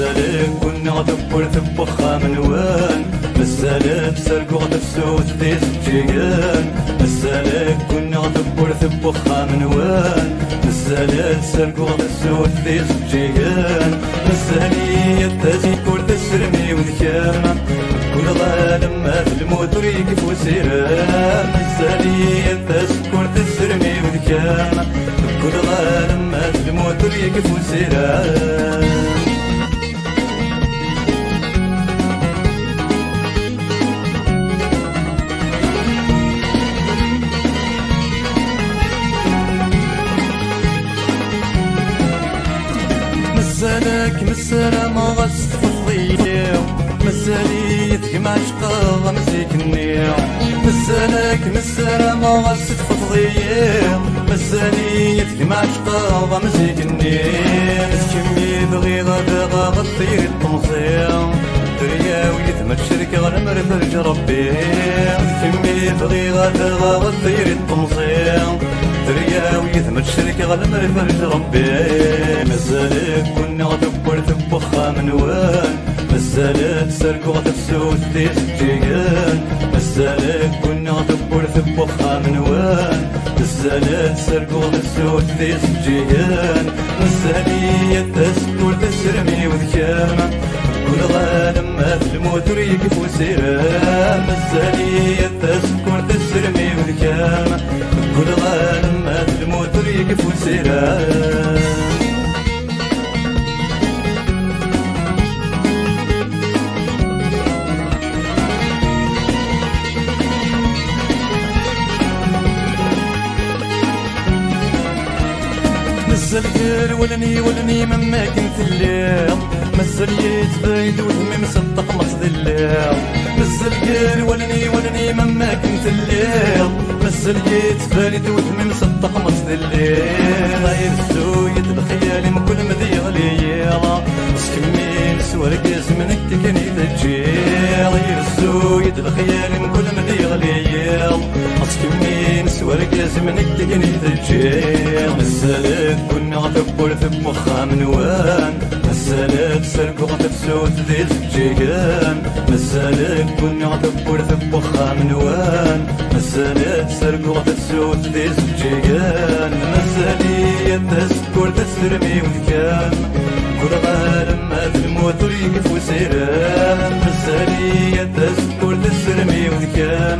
مسالك كنا غدبر ثبخا منوان مسالك سرقو غدفسوت ذي سجيان مسالك كنا غدبر ثبخا منوان مسالك سرقو غدفسوت ذي سجيان مسالي يتازي كل تسرمي وذكاما كل غالم ما في الموت ريقف وسيران مسالي يتازي كل تسرمي وذكاما كل غالم ما في الموت ريقف وسيران مسالك مسالة ما غصف الضيع مساليتك معشقة مزيك النيع مسالك مسالة ما غصف الضيع مساليتك معشقة مزيك النيع كمي بغي غدا غطير التمصيع دريا ويثمر الشركة غنمر فرج ربي كمي بغي غدا غطير التمصيع دريا ويثمر الشركة غنمر فرج ربي مسالك كنا غدبر ثبخا منوان مسالك سرقو غتفسوت ذي سجيان مسالك كنا غدبر ثبخا منوان مسالك سرقو غتفسوت ذي سجيان مسالي يتسكر تسرمي وذكاما كل غالم ما في الموت ريقف وسيران مسالي يتسكر تسرمي وذكاما كل غالم ما في الموت ريقف وسيران مسالك ولني مما كنت الليل مساليت بايد وهمي مصدق مقصد الليل مسالك ولني مما كنت الليل مساليت بايد وهمي مصدق مقصد الليل غير السويد بخيالي من كل مدي غليلا سكمين سوارك زمنك كني تجي غير السويد بخيالي من كل مدي غليلا سكمين سوارك زمنك كني تجي مسالك كنا غدبر ثبخا منوان مسالك سرقو غتفسوت ذي سجيان مسالك كنا غدبر ثبخا منوان مسالك سرقو غتفسوت ذي سجيان مسالي يتسكر تسرمي وذكام كل غالم ما في الموت ريقف وسيران مسالي يتسكر تسرمي وذكام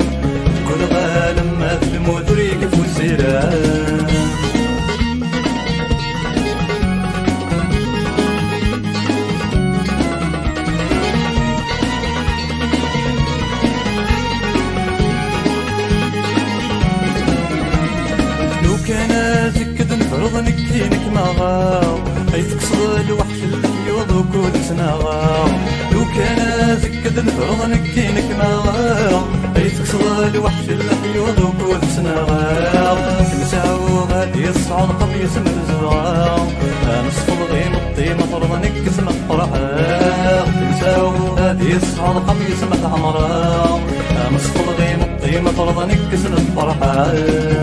كل غالم ما في الموت ريقف وسيران كان زكد نفرض نكينك مغاو اي تكسر الوحش الحيوض وكود سناغاو لو كان زكد نفرض نكينك مغاو اي تكسر الوحش الحيوض وكود سناغاو نساو غادي يصعد قميص من الزغاو نصفض غيم الطيمة فرض نكس مقرحاو نساو غادي يصعد قميص من الحمراو نصفض غيم الطيمة فرض نكس مقرحاو